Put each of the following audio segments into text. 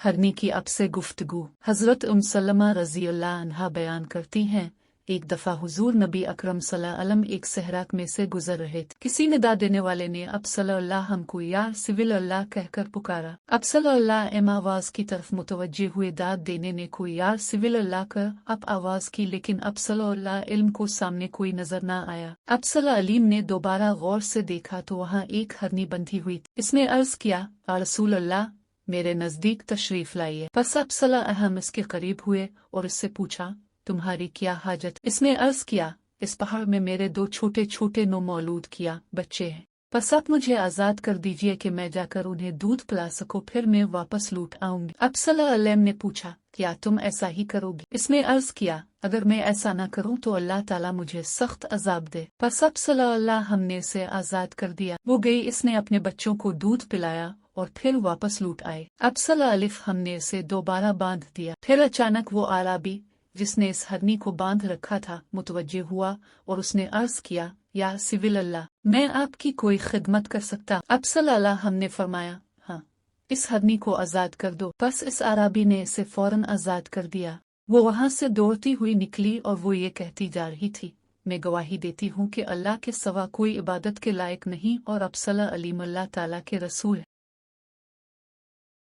हरनी की अब से गुफ्तगू। हज़रत सलमा रज़ी अल्लाह अन्हा बयान करती हैं, एक दफ़ा हुजूर नबी अकरम सल्लल्लाहु अलैहि वसल्लम एक सहरा में से गुजर रहे थे। किसी निदा देने वाले ने अब सल्लल्लाहु हमको या सिविल अल्लाह कहकर पुकारा। अब सल्लल्लाहु एम आवाज़ की तरफ मुतवज्जे हुए। दाद देने ने कोई या सिविल अल्लाह कर अब आवाज़ की, लेकिन अब सल्लल्लाहु इल्म को सामने कोई नजर न आया। अब सल्लल्लाहु अलीम ने दोबारा गौर से देखा तो वहाँ एक हरनी बंधी हुई थी। इसने अर्ज किया, या रसूल अल्लाह, मेरे नजदीक तशरीफ लाइए। बस अब सल्लल्लाहु इसके करीब हुए और इससे पूछा, तुम्हारी क्या हाजत? इसने अर्ज किया, इस पहाड़ में मेरे दो छोटे छोटे नौमौलूद किया बच्चे हैं, बस आप मुझे आज़ाद कर दीजिए कि मैं जाकर उन्हें दूध पिला सकूं, फिर मैं वापस लौट आऊंगी। अब सल्लल्लाहु अलैहि वसल्लम ने पूछा, क्या तुम ऐसा ही करोगी? इसने अर्ज किया, अगर मैं ऐसा न करूं तो अल्लाह ताला मुझे सख्त अजाब दे। बस अब सल्लल्लाहु हमने इसे आज़ाद कर दिया। वो गई, इसने अपने बच्चों को दूध पिलाया और फिर वापस लौट आए। अब सल्लल्लाहु हमने इसे दोबारा बांध दिया। फिर अचानक वो आराबी जिसने इस हरनी को बांध रखा था मुतवज्जे हुआ और उसने अर्ज किया, या सिविल अल्लाह, मैं आपकी कोई खिदमत कर सकता? अब सल्लल्लाहु हमने फरमाया, हाँ, इस हरनी को आज़ाद कर दो। बस इस आराबी ने इसे फौरन आज़ाद कर दिया। वो वहां से दौड़ती हुई निकली और वो ये कहती जा रही थी, मैं गवाही देती हूँ कि अल्लाह के सिवा कोई इबादत के लायक नहीं और अब सल्लल्लाहु अलैहि अल्लाह ताला के रसूल।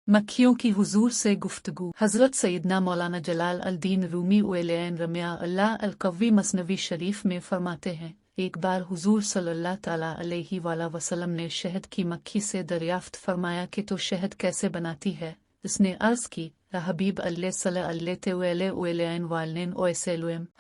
मक्खियों की हुजूर से गुफ्तगू। हज़रत सैयदना मौलाना जलाल अल-दीन रूमी उलैन रमिया अल्लाह अल-कवी मसनवी शरीफ में फरमाते हैं, एक बार हुजूर सल्लल्लाहु ताला अलैहि वसल्लम ने शहद की मक्खी से दरियाफ्त फरमाया कि तो शहद कैसे बनाती है? इसने अर्ज की, हबीब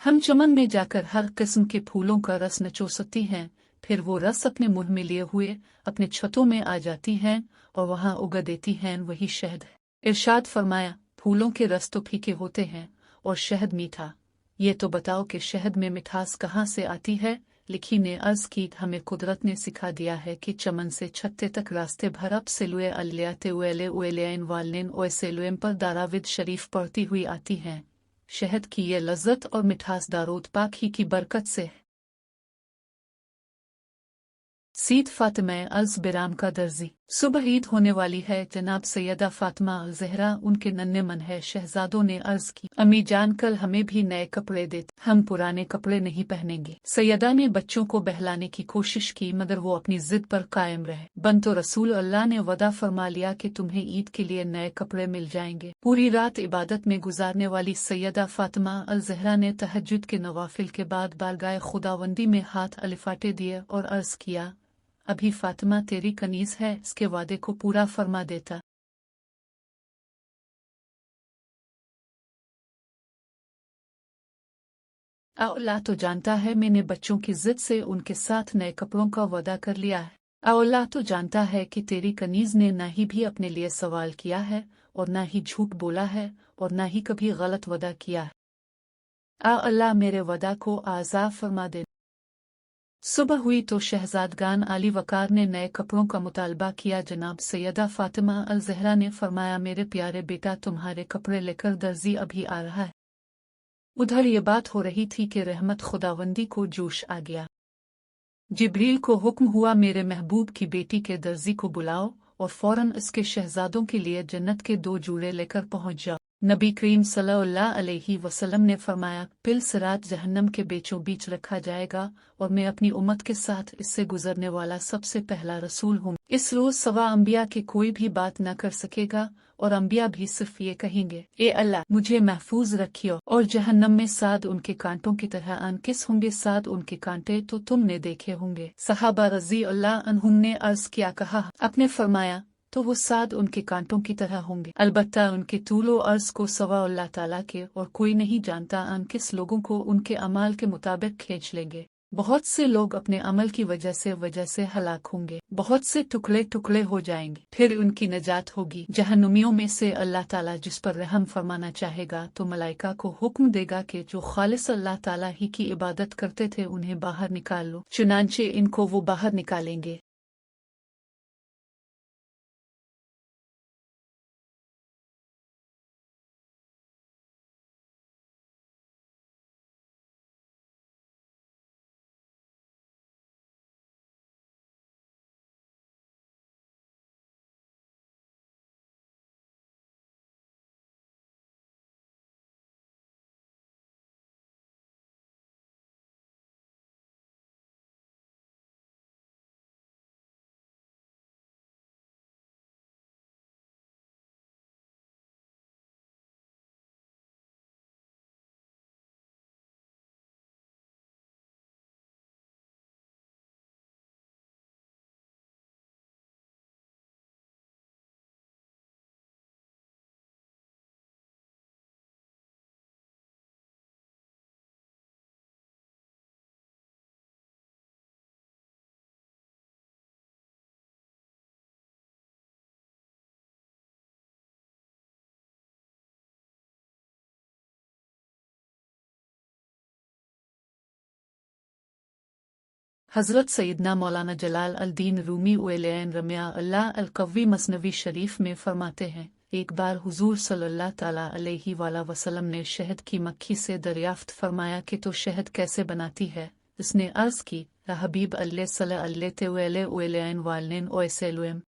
हम चमन में जाकर हर किस्म के फूलों का रस नचोसती हैं, फिर वो रस अपने मुंह में लिए हुए अपने छतों में आ जाती हैं और वहां उगा देती हैं, वही शहद है। इरशाद फरमाया, फूलों के रस तो फीके होते हैं और शहद मीठा, ये तो बताओ कि शहद में मिठास कहाँ से आती है? लिखी ने अर्ज की, हमें कुदरत ने सिखा दिया है कि चमन से छत्ते तक रास्ते भर अब सिलुए अल्लियाते उले उलेन वालनेन ओएसेलुएम पर दाराविद शरीफ पढ़ती हुई आती हैं। शहद की ये लज्जत और मिठास दारूद पाक ही की बरकत से है। सीद फातिमा अल्स बिराम का दर्जी। सुबह ईद होने वाली है, जनाब सैयदा फातिमा अल ज़हरा उनके नन्हे मन है शहजादों ने अर्ज की, अम्मी जान कल हमें भी नए कपड़े दे, हम पुराने कपड़े नहीं पहनेंगे। सैयदा ने बच्चों को बहलाने की कोशिश की मगर वो अपनी जिद पर कायम रहे। बन तो रसूल अल्लाह ने वदा फरमा लिया कि तुम्हें ईद के लिए नए कपड़े मिल जाएंगे। पूरी रात इबादत में गुजारने वाली सैयदा फातिमा अल ज़हरा ने तहज्जुद के नवाफिल के बाद बारगाह खुदावंदी में हाथ अलिफाटे दिए और अर्ज किया, अभी फातिमा तेरी कनीज है, इसके वादे को पूरा फरमा देता। अल्लाह तो जानता है मैंने बच्चों की जिद से उनके साथ नए कपड़ों का वादा कर लिया है। अल्लाह तो जानता है कि तेरी कनीज ने ना ही भी अपने लिए सवाल किया है और ना ही झूठ बोला है और ना ही कभी गलत वादा किया है। अल्लाह मेरे वादा को आज़ा फरमा दे। सुबह हुई तो शहजादगान आली वकार ने नए कपड़ों का मुतालबा किया। जनाब सैयदा फातिमा अल ज़हरा ने फरमाया, मेरे प्यारे बेटा, तुम्हारे कपड़े लेकर दर्जी अभी आ रहा है। उधर ये बात हो रही थी कि रहमत खुदावंदी को जोश आ गया। जिब्रील को हुक्म हुआ, मेरे महबूब की बेटी के दर्जी को बुलाओ और फौरन इसके शहजादों के लिए जन्नत के दो जूड़े लेकर पहुंच जाओ। नबी करीम सल्लल्लाहु अलैहि वसल्लम ने फरमाया, पिल सिरात जहन्नम के बीचों बीच रखा जाएगा और मैं अपनी उम्मत के साथ इससे गुजरने वाला सबसे पहला रसूल हूँ। इस रोज सवा अंबिया के कोई भी बात न कर सकेगा और अंबिया भी सिर्फ ये कहेंगे, ए अल्लाह मुझे महफूज रखियो। और जहन्नम में साद उनके कांटों की तरह अनकिस होंगे, साद उनके कांटे तो तुमने देखे होंगे। सहाबा रजी अल्लाह अन्हुम ने अर्ज किया, कहा आपने फरमाया तो वो साद उनके कांटों की तरह होंगे, अलबत्ता उनके तूलो अर्ज को सवा अल्लाह ताला के और कोई नहीं जानता। अनकिस लोगों को उनके अमाल के मुताबिक खींच लेंगे। बहुत से लोग अपने अमल की वजह से हलाक होंगे, बहुत से टुकड़े टुकड़े हो जाएंगे, फिर उनकी नजात होगी। जहन्नुमियों में से अल्लाह ताला जिस पर रहम फरमाना चाहेगा तो मलाइका को हुक्म देगा कि जो खालिस अल्लाह ताला ही की इबादत करते थे उन्हें बाहर निकाल लो। चुनांचे इनको वो बाहर निकालेंगे। حضرت سیدنا مولانا جلال الدین رومی ویلین رمیا اللہ القوی مثنوی شریف میں فرماتے ہیں، ایک بار حضور صلی اللہ تعالیٰ علیہ وآلہ وسلم نے شہد کی مکھی سے دریافت فرمایا کہ تو شہد کیسے بناتی ہے؟ اس نے عرض کی، حبیب اللہ صلی اللہ علیہ وآلہ والین اویسلم